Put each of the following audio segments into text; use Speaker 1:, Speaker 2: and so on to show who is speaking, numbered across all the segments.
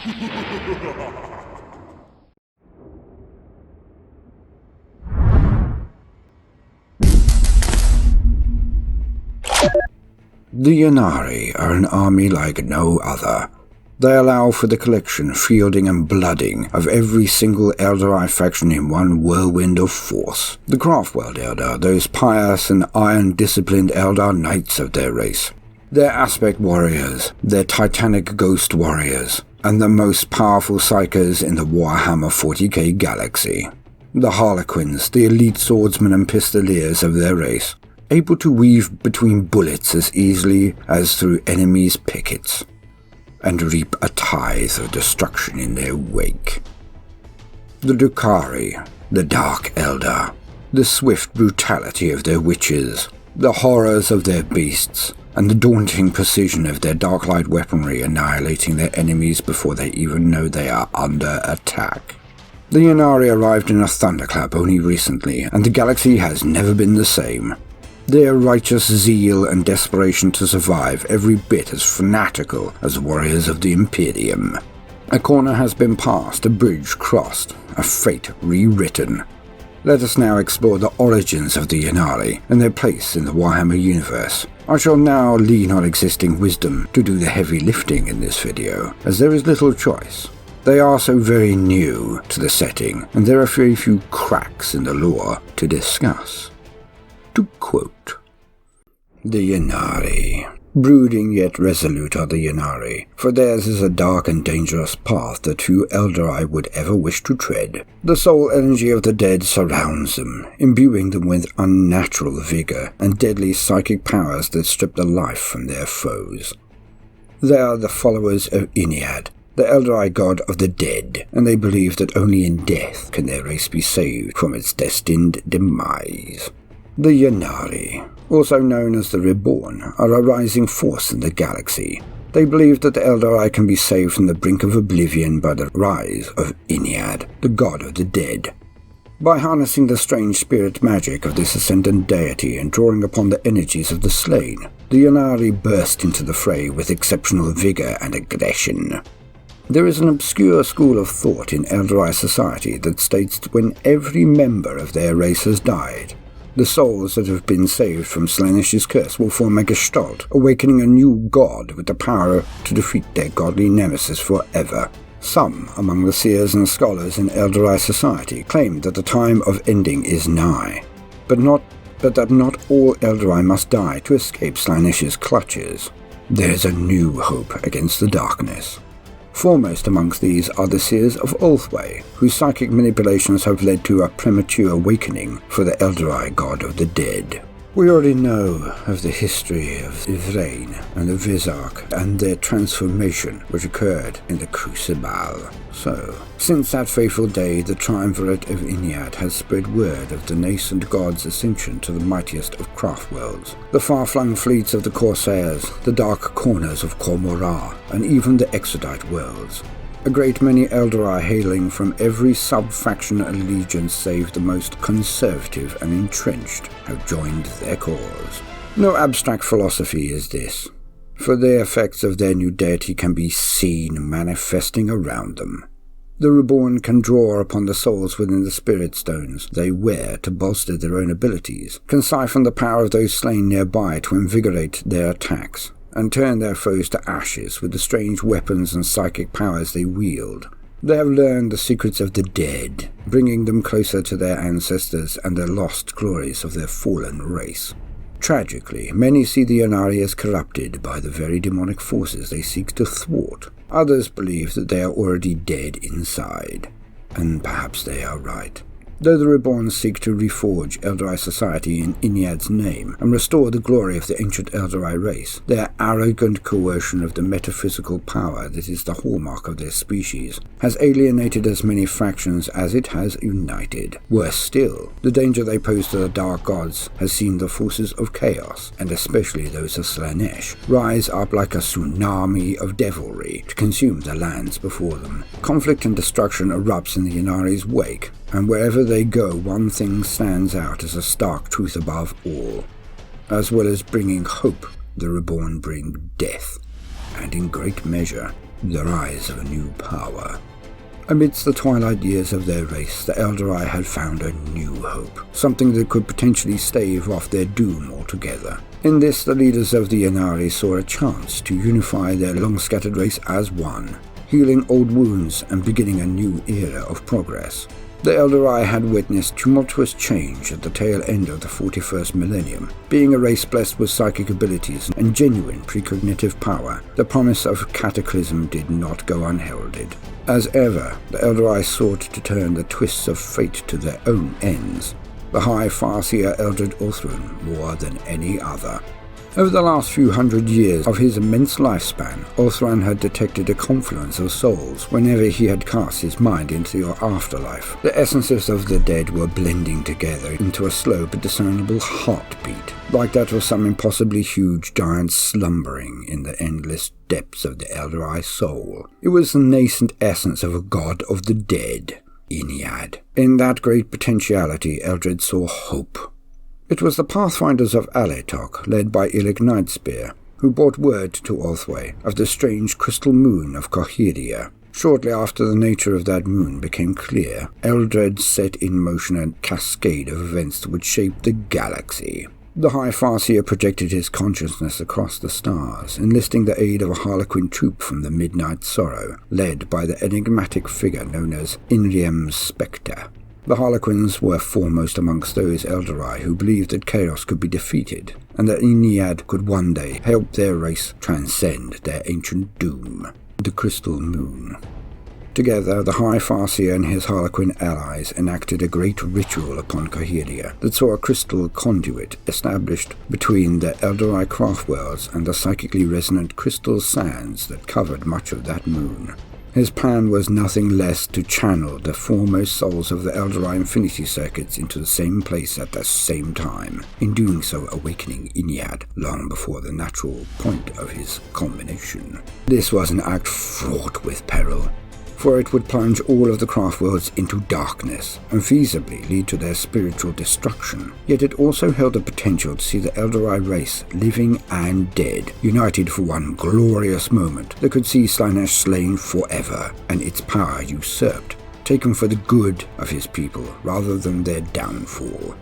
Speaker 1: The Ynarri are an army like no other. They allow for the collection, fielding and blooding of every single Eldari faction in one whirlwind of force. The Craftworld Eldar, those pious and iron-disciplined Eldar knights of their race. Their aspect warriors, their titanic ghost warriors, and the most powerful psychers in the Warhammer 40K galaxy. The Harlequins, the elite swordsmen and pistoliers of their race, able to weave between bullets as easily as through enemies' pickets, and reap a tithe of destruction in their wake. The Drukhari, the Dark Eldar, the swift brutality of their witches, the horrors of their beasts, and the daunting precision of their dark light weaponry annihilating their enemies before they even know they are under attack. The Ynarri arrived in a thunderclap only recently, and the galaxy has never been the same. Their righteous zeal and desperation to survive every bit as fanatical as warriors of the Imperium. A corner has been passed, a bridge crossed, a fate rewritten. Let us now explore the origins of the Ynarri and their place in the Warhammer universe. I shall now lean on existing wisdom to do the heavy lifting in this video, as there is little choice. They are so very new to the setting, and there are very few cracks in the lore to discuss. To quote, "The Ynarri. Brooding yet resolute are the Ynarri, for theirs is a dark and dangerous path that few Eldari would ever wish to tread. The soul energy of the dead surrounds them, imbuing them with unnatural vigor and deadly psychic powers that strip the life from their foes. They are the followers of Ynarri, the Eldari god of the dead, and they believe that only in death can their race be saved from its destined demise. The Ynarri, also known as the Reborn, are a rising force in the galaxy. They believe that the Eldari can be saved from the brink of oblivion by the rise of Ynarri, the god of the dead. By harnessing the strange spirit magic of this ascendant deity and drawing upon the energies of the slain, the Ynarri burst into the fray with exceptional vigor and aggression. There is an obscure school of thought in Eldari society that states that when every member of their race has died, the souls that have been saved from Slanish's curse will form a gestalt, awakening a new god with the power to defeat their godly nemesis forever. Some among the seers and scholars in Eldari society claim that the time of ending is nigh, but that not all Eldari must die to escape Slanish's clutches. There's a new hope against the darkness. Foremost amongst these are the seers of Ulthwé, whose psychic manipulations have led to a premature awakening for the Eldari god of the dead. We already know of the history of Yvraine and the Vizark and their transformation which occurred in the Crucible. So, since that fateful day, the triumvirate of Ynarri has spread word of the nascent god's ascension to the mightiest of craft worlds, the far-flung fleets of the Corsairs, the dark corners of Kormorah, and even the Exodite worlds. A great many Eldari hailing from every sub-faction allegiance save the most conservative and entrenched have joined their cause. No abstract philosophy is this, for the effects of their new deity can be seen manifesting around them. The Reborn can draw upon the souls within the spirit stones they wear to bolster their own abilities, can siphon the power of those slain nearby to invigorate their attacks, and turn their foes to ashes with the strange weapons and psychic powers they wield. They have learned the secrets of the dead, bringing them closer to their ancestors and the lost glories of their fallen race. Tragically, many see the Ynarri as corrupted by the very demonic forces they seek to thwart. Others believe that they are already dead inside, and perhaps they are right. Though the Reborn seek to reforge Eldari society in Ynarri's name and restore the glory of the ancient Eldari race, their arrogant coercion of the metaphysical power that is the hallmark of their species has alienated as many factions as it has united. Worse still, the danger they pose to the Dark Gods has seen the forces of chaos, and especially those of Slaanesh, rise up like a tsunami of devilry to consume the lands before them. Conflict and destruction erupts in the Ynarri's wake, and wherever they go, one thing stands out as a stark truth above all. As well as bringing hope, the Reborn bring death, and in great measure, the rise of a new power. Amidst the twilight years of their race, the Eldari had found a new hope, something that could potentially stave off their doom altogether. In this, the leaders of the Ynarri saw a chance to unify their long-scattered race as one, healing old wounds and beginning a new era of progress. The Eldari had witnessed tumultuous change at the tail end of the 41st millennium. Being a race blessed with psychic abilities and genuine precognitive power, the promise of cataclysm did not go unheralded. As ever, the Eldari sought to turn the twists of fate to their own ends. The High Farseer Eldred Ulthuan more than any other. Over the last few hundred years of his immense lifespan, Ulthuan had detected a confluence of souls whenever he had cast his mind into the afterlife. The essences of the dead were blending together into a slow but discernible heartbeat, like that of some impossibly huge giant slumbering in the endless depths of the Eldari soul. It was the nascent essence of a god of the dead, Ynarri. In that great potentiality, Eldred saw hope. It was the Pathfinders of Aletok, led by Illig Nightspear, who brought word to Ulthwé of the strange crystal moon of Coheria. Shortly after the nature of that moon became clear, Eldred set in motion a cascade of events that would shape the galaxy. The High Farseer projected his consciousness across the stars, enlisting the aid of a Harlequin troop from the Midnight Sorrow, led by the enigmatic figure known as Inriem's Spectre. The Harlequins were foremost amongst those Eldari who believed that chaos could be defeated, and that Ynarri could one day help their race transcend their ancient doom, the Crystal Moon. Together, the High Farseer and his Harlequin allies enacted a great ritual upon Coheria that saw a crystal conduit established between the Eldari craftworlds and the psychically resonant crystal sands that covered much of that moon. His plan was nothing less to channel the foremost souls of the Eldari Infinity Circuits into the same place at the same time, in doing so awakening Ynarri long before the natural point of his culmination. This was an act fraught with peril, for it would plunge all of the craftworlds into darkness, and feasibly lead to their spiritual destruction. Yet it also held the potential to see the Eldari race, living and dead, united for one glorious moment that could see Slaanesh slain forever, and its power usurped, taken for the good of his people rather than their downfall.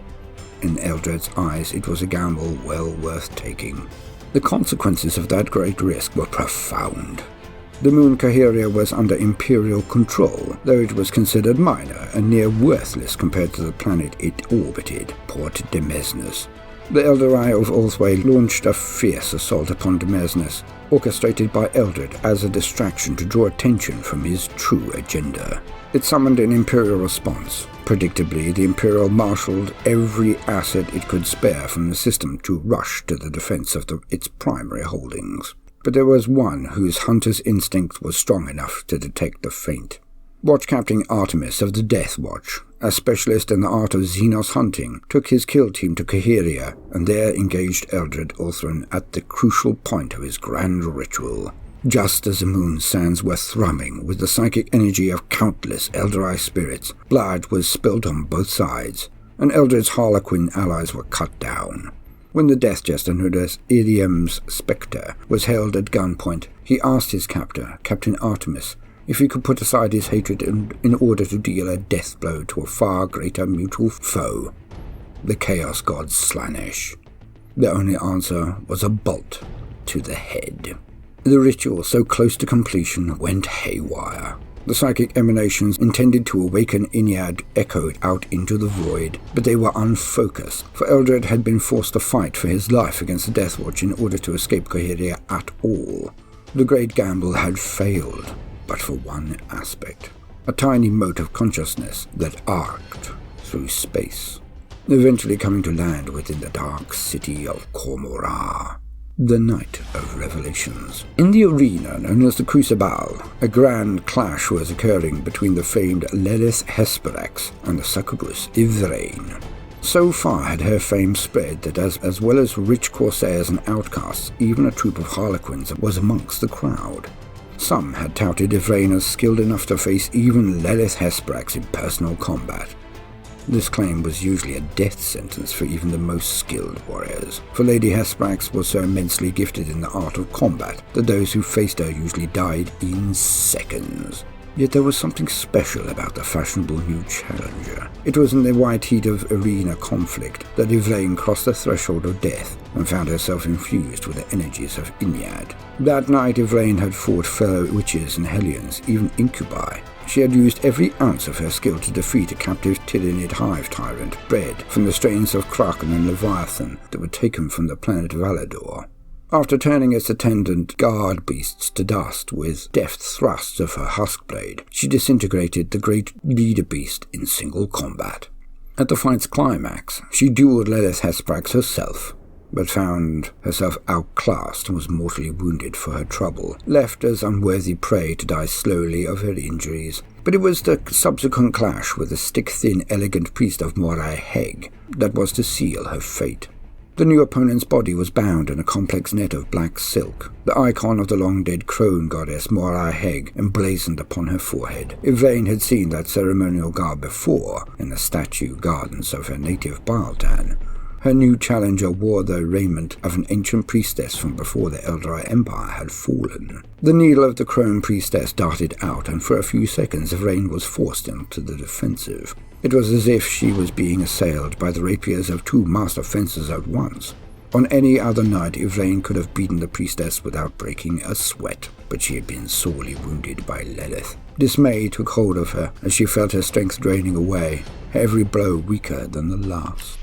Speaker 1: In Eldred's eyes, it was a gamble well worth taking. The consequences of that great risk were profound. The moon Coheria was under Imperial control, though it was considered minor and near worthless compared to the planet it orbited, Port Demesnes. The Eldari of Ulthwé launched a fierce assault upon Demesnes, orchestrated by Eldred as a distraction to draw attention from his true agenda. It summoned an Imperial response. Predictably, the Imperial marshaled every asset it could spare from the system to rush to the defense of its primary holdings. But there was one whose hunter's instinct was strong enough to detect the feint. Watch Captain Artemis of the Death Watch, a specialist in the art of Xenos hunting, took his kill team to Coheria and there engaged Eldred Ulthuan at the crucial point of his grand ritual. Just as the moon sands were thrumming with the psychic energy of countless Eldari spirits, blood was spilt on both sides, and Eldred's Harlequin allies were cut down. When the Death Jester known as Iriem's Spectre was held at gunpoint, he asked his captor, Captain Artemis, if he could put aside his hatred in order to deal a death blow to a far greater mutual foe, the Chaos God Slaanesh. The only answer was a bolt to the head. The ritual, so close to completion, went haywire. The psychic emanations intended to awaken Ynarri echoed out into the void, but they were unfocused, for Eldred had been forced to fight for his life against the Death Watch in order to escape Coheria at all. The great gamble had failed, but for one aspect. A tiny mote of consciousness that arced through space, eventually coming to land within the dark city of Cormorah. The Night of Revelations. In the arena known as the Crucible, a grand clash was occurring between the famed Lelith Hesperax and the succubus Ivrain. So far had her fame spread that as well as rich corsairs and outcasts, even a troop of harlequins was amongst the crowd. Some had touted Ivrain as skilled enough to face even Lelith Hesperax in personal combat. This claim was usually a death sentence for even the most skilled warriors, for Lady Hesprax was so immensely gifted in the art of combat that those who faced her usually died in seconds. Yet there was something special about the fashionable new challenger. It was in the white heat of arena conflict that Yvlaine crossed the threshold of death and found herself infused with the energies of Ynarri. That night Yvlaine had fought fellow witches and hellions, even incubi. She had used every ounce of her skill to defeat a captive Tyrannid hive tyrant bred from the strains of Kraken and Leviathan that were taken from the planet Valador. After turning its attendant guard beasts to dust with deft thrusts of her husk blade, she disintegrated the great leader beast in single combat. At the fight's climax, she dueled Lady Hesprax herself, but found herself outclassed and was mortally wounded for her trouble, left as unworthy prey to die slowly of her injuries. But it was the subsequent clash with the stick-thin, elegant priest of Moray Heg that was to seal her fate. The new opponent's body was bound in a complex net of black silk, the icon of the long-dead crone goddess Moray Heg emblazoned upon her forehead. Yvlaine had seen that ceremonial garb before in the statue gardens of her native Baltan. Her new challenger wore the raiment of an ancient priestess from before the Eldrai Empire had fallen. The needle of the crone priestess darted out, and for a few seconds Yvlaine was forced into the defensive. It was as if she was being assailed by the rapiers of two master fencers at once. On any other night, Yvlaine could have beaten the priestess without breaking a sweat, but she had been sorely wounded by Lilith. Dismay took hold of her as she felt her strength draining away, every blow weaker than the last.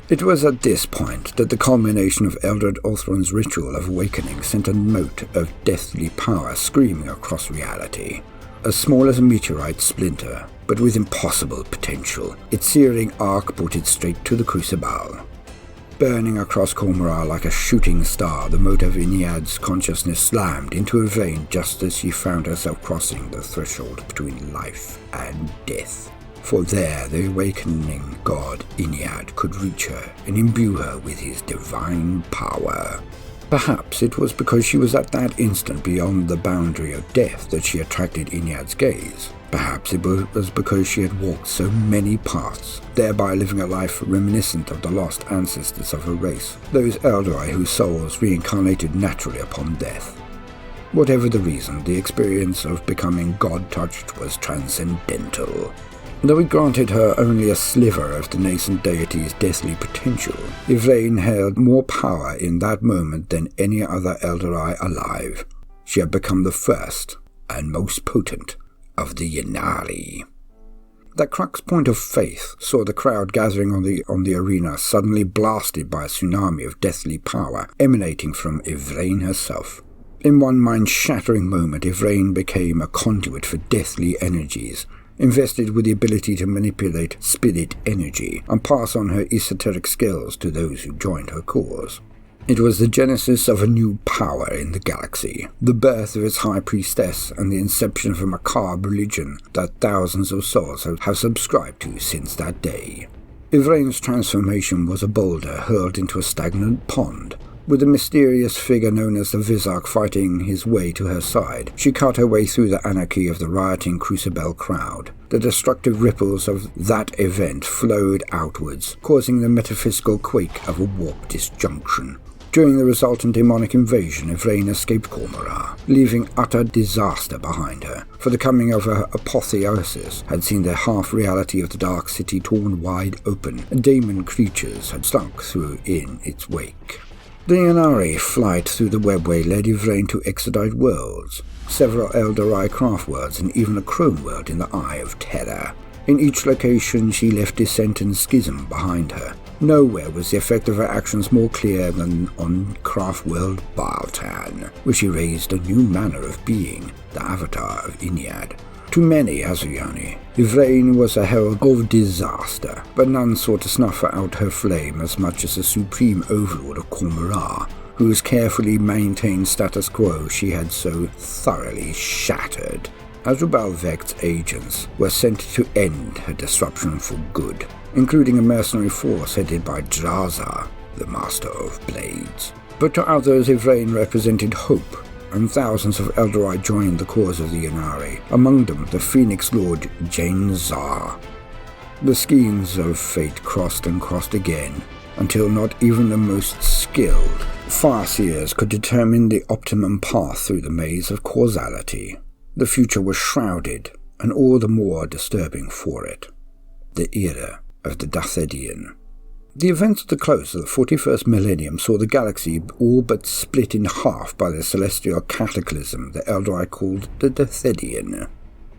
Speaker 1: It was at this point that the culmination of Eldred Othron's ritual of awakening sent a note of deathly power screaming across reality. As small as a meteorite splinter, but with impossible potential, its searing arc brought it straight to the Crucible. Burning across Cormorra like a shooting star, the mote of Ynarri's consciousness slammed into her vein just as she found herself crossing the threshold between life and death. For there the awakening god Ynarri could reach her and imbue her with his divine power. Perhaps it was because she was at that instant beyond the boundary of death that she attracted Ynarri's gaze. Perhaps it was because she had walked so many paths, thereby living a life reminiscent of the lost ancestors of her race, those Eldrai whose souls reincarnated naturally upon death. Whatever the reason, the experience of becoming God-touched was transcendental. Though it granted her only a sliver of the nascent deity's deathly potential, Yvlaine held more power in that moment than any other Eldrai alive. She had become the first and most potent of the Ynarri. That crux point of faith saw the crowd gathering on the arena suddenly blasted by a tsunami of deathly power emanating from Yvlaine herself. In one mind-shattering moment, Yvlaine became a conduit for deathly energies, invested with the ability to manipulate spirit energy and pass on her esoteric skills to those who joined her cause. It was the genesis of a new power in the galaxy, the birth of its high priestess, and the inception of a macabre religion that thousands of souls have subscribed to since that day. Yvlaine's transformation was a boulder hurled into a stagnant pond. With the mysterious figure known as the Vizark fighting his way to her side, she cut her way through the anarchy of the rioting Crucible crowd. The destructive ripples of that event flowed outwards, causing the metaphysical quake of a warp disjunction. During the resultant demonic invasion, Yvlaine escaped Cormorra, leaving utter disaster behind her, for the coming of her apotheosis had seen the half-reality of the Dark City torn wide open, and demon creatures had slunk through in its wake. The Ynarri flight through the webway led Yvlaine to expedite worlds, several Eldrai craft worlds, and even a crone world in the Eye of Terror. In each location she left dissent and schism behind her. Nowhere was the effect of her actions more clear than on craft world Baltan, where she raised a new manner of being, the avatar of Ynarri. To many Asuryani, Yvlaine was a herald of disaster, but none sought to snuff out her flame as much as the supreme overlord of Cormorra, whose carefully maintained status quo she had so thoroughly shattered. Azubal Vect's agents were sent to end her disruption for good, including a mercenary force headed by Draza, the Master of Blades. But to others, Yvlaine represented hope, and thousands of Eldrai joined the cause of the Ynarri, among them the Phoenix Lord Jane Zar. The skeins of fate crossed and crossed again, until not even the most skilled farseers could determine the optimum path through the maze of causality. The future was shrouded, and all the more disturbing for it. The era of the Dathedian. The events at the close of the 41st millennium saw the galaxy all but split in half by the celestial cataclysm the Eldari called the Dathedian.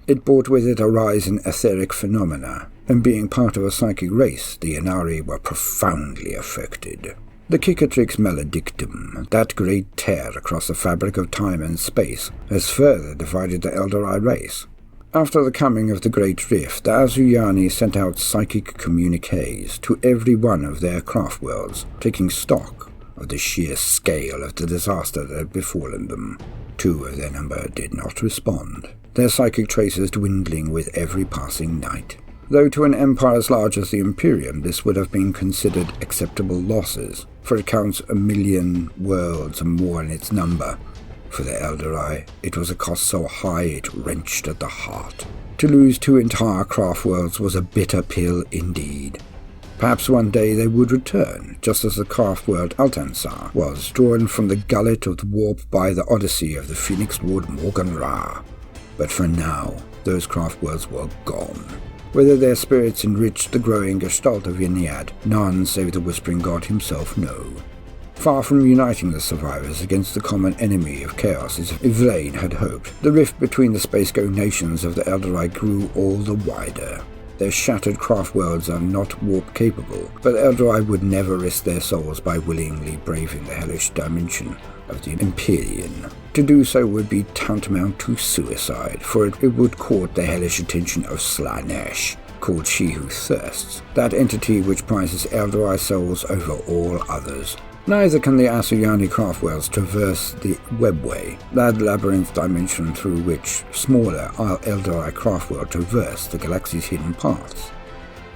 Speaker 1: It brought with it a rise in etheric phenomena, and being part of a psychic race, the Ynarri were profoundly affected. The Cicatrix Maledictum, that great tear across the fabric of time and space, has further divided the Eldari race. After the coming of the Great Rift, the Azuyani sent out psychic communiques to every one of their craft worlds, taking stock of the sheer scale of the disaster that had befallen them. 2 of their number did not respond, their psychic traces dwindling with every passing night. Though to an empire as large as the Imperium this would have been considered acceptable losses, for it counts 1,000,000 worlds and more in its number. For the Eldari, it was a cost so high it wrenched at the heart. To lose 2 entire craft worlds was a bitter pill indeed. Perhaps one day they would return, just as the craft world Altansar was, drawn from the gullet of the warp by the odyssey of the Phoenix Lord Morgan Ra. But for now, those craft worlds were gone. Whether their spirits enriched the growing gestalt of Yniad, none save the Whispering God himself know. Far from uniting the survivors against the common enemy of chaos as Yvraine had hoped, the rift between the space-going nations of the Eldari grew all the wider. Their shattered craft worlds are not warp-capable, but the Eldari would never risk their souls by willingly braving the hellish dimension of the Empyrean. To do so would be tantamount to suicide, for it would court the hellish attention of Slaanesh, called She Who Thirsts, that entity which prizes Eldari souls over all others. Neither can the Asuyani craft worlds traverse the Webway, that labyrinth dimension through which smaller Eldari craft worlds traverse the galaxy's hidden paths.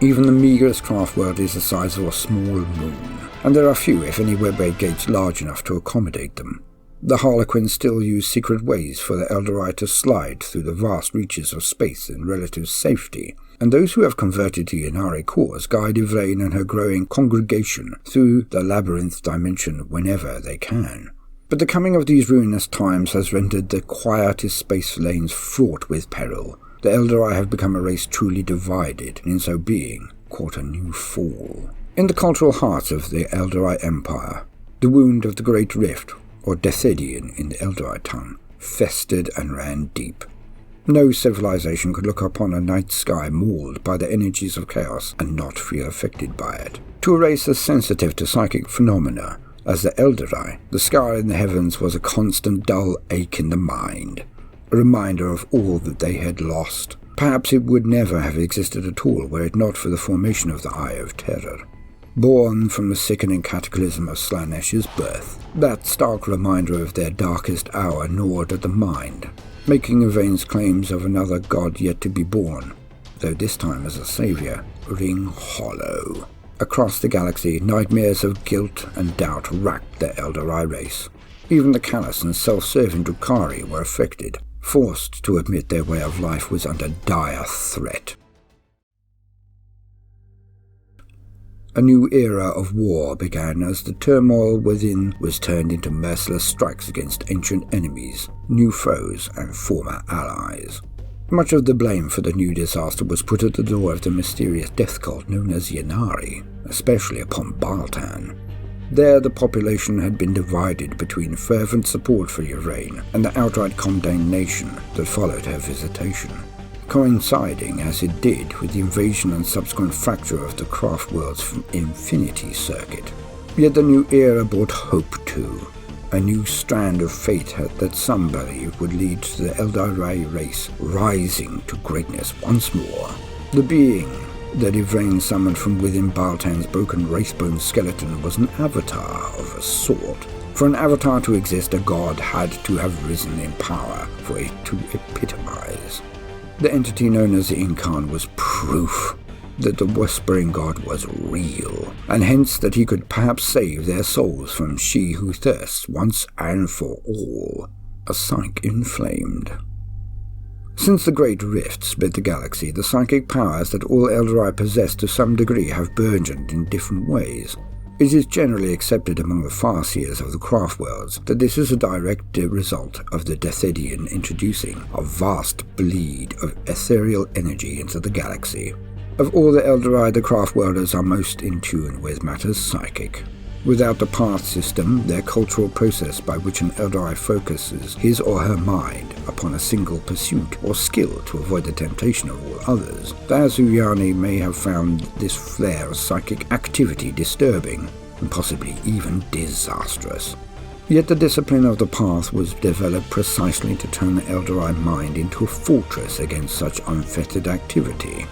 Speaker 1: Even the meagerest craft world is the size of a small moon, and there are few, if any, Webway gates large enough to accommodate them. The Harlequins still use secret ways for the Eldari to slide through the vast reaches of space in relative safety, and those who have converted to Ynarri cause guide Yvraine and her growing congregation through the labyrinth dimension whenever they can. But the coming of these ruinous times has rendered the quietest space lanes fraught with peril. The Eldari have become a race truly divided, and in so being, caught a new fall. In the cultural heart of the Eldari Empire, the wound of the Great Rift, or Dathedian in the Eldari tongue, festered and ran deep. No civilization could look upon a night sky mauled by the energies of chaos and not feel affected by it. To a race as sensitive to psychic phenomena as the Eldari, the sky in the heavens was a constant dull ache in the mind, a reminder of all that they had lost. Perhaps it would never have existed at all were it not for the formation of the Eye of Terror. Born from the sickening cataclysm of Slaanesh's birth, that stark reminder of their darkest hour gnawed at the mind, making Yvaine's claims of another god yet to be born, though this time as a saviour, ring hollow. Across the galaxy, nightmares of guilt and doubt racked the Eldari race. Even the callous and self-serving Drukhari were affected, forced to admit their way of life was under dire threat. A new era of war began as the turmoil within was turned into merciless strikes against ancient enemies, new foes, and former allies. Much of the blame for the new disaster was put at the door of the mysterious death cult known as Ynarri, especially upon Baltan. There the population had been divided between fervent support for Yvraine and the outright condemnation that followed her visitation, coinciding as it did with the invasion and subsequent fracture of the craft world's infinity circuit. Yet the new era brought hope too, a new strand of fate that some believe would lead to the Eldari race rising to greatness once more. The being that Yvraine summoned from within Baltan's broken wraithbone skeleton was an avatar of a sort. For an avatar to exist, a god had to have risen in power for it to epitomize. The entity known as the Incarn was proof that the Whispering God was real, and hence that he could perhaps save their souls from She Who Thirsts once and for all. A psyche inflamed. Since the Great Rift split the galaxy, the psychic powers that all Eldari possess to some degree have burgeoned in different ways. It is generally accepted among the farseers of the craft worlds that this is a direct result of the Deathedian introducing a vast bleed of ethereal energy into the galaxy. Of all the Eldari, the craft worlders are most in tune with matters psychic. Without the path system, their cultural process by which an Eldari focuses his or her mind upon a single pursuit or skill to avoid the temptation of all others, the Asuryani may have found this flare of psychic activity disturbing, and possibly even disastrous. Yet the discipline of the path was developed precisely to turn the Eldari mind into a fortress against such unfettered activity.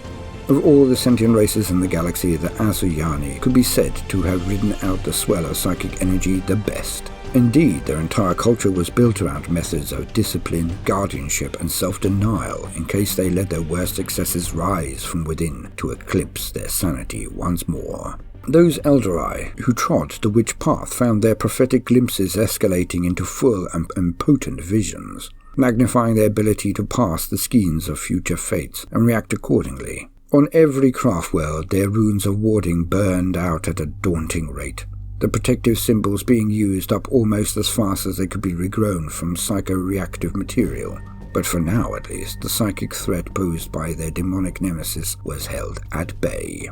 Speaker 1: Of all the sentient races in the galaxy, the Asuryani could be said to have ridden out the swell of psychic energy the best. Indeed, their entire culture was built around methods of discipline, guardianship, and self-denial in case they let their worst excesses rise from within to eclipse their sanity once more. Those Eldari who trod the witch path found their prophetic glimpses escalating into full and impotent visions, magnifying their ability to pass the skeins of future fates and react accordingly. On every craft world, their runes of warding burned out at a daunting rate, the protective symbols being used up almost as fast as they could be regrown from psycho-reactive material. But for now, at least, the psychic threat posed by their demonic nemesis was held at bay.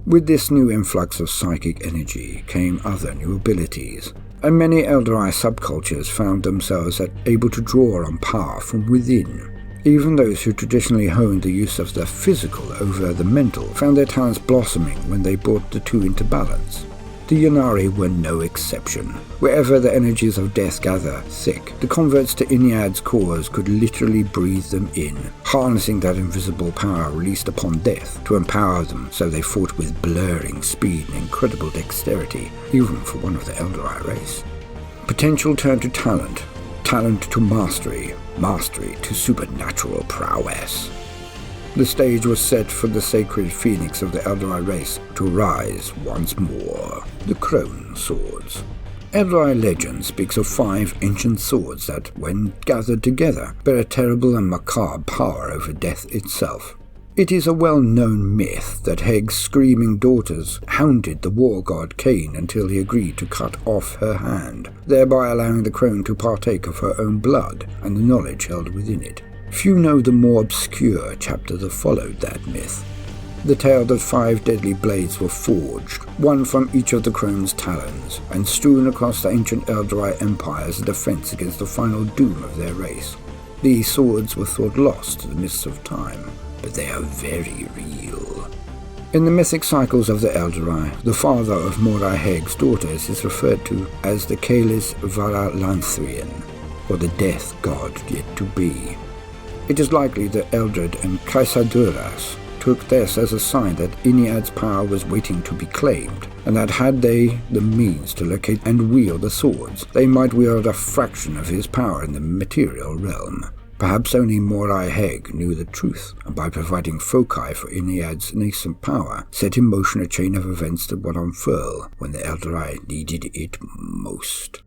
Speaker 1: With this new influx of psychic energy came other new abilities, and many Eldari subcultures found themselves able to draw on power from within. Even those who traditionally honed the use of the physical over the mental found their talents blossoming when they brought the two into balance. The Ynarri were no exception. Wherever the energies of death gather thick, the converts to Ynniad's cause could literally breathe them in, harnessing that invisible power released upon death to empower them so they fought with blurring speed and incredible dexterity, even for one of the Eldari race. Potential turned to talent, talent to mastery, mastery to supernatural prowess. The stage was set for the sacred phoenix of the Eldari race to rise once more, the Crone Swords. Eldari legend speaks of 5 ancient swords that, when gathered together, bear a terrible and macabre power over death itself. It is a well-known myth that Heg's screaming daughters hounded the war god Cain until he agreed to cut off her hand, thereby allowing the crone to partake of her own blood and the knowledge held within it. Few know the more obscure chapter that followed that myth. The tale that 5 deadly blades were forged, one from each of the crone's talons, and strewn across the ancient Eldari empire as a defense against the final doom of their race. These swords were thought lost to the mists of time, but they are very real. In the mythic cycles of the Eldari, the father of Morai Heg's daughters is referred to as the Caelis Varalanthian, or the death god yet to be. It is likely that Eldred and Kaisaduras took this as a sign that Ynniad's power was waiting to be claimed, and that had they the means to locate and wield the swords, they might wield a fraction of his power in the material realm. Perhaps only Morai Heg knew the truth, and by providing foci for Ynniad's nascent power, set in motion a chain of events that would unfurl when the Eldari needed it most.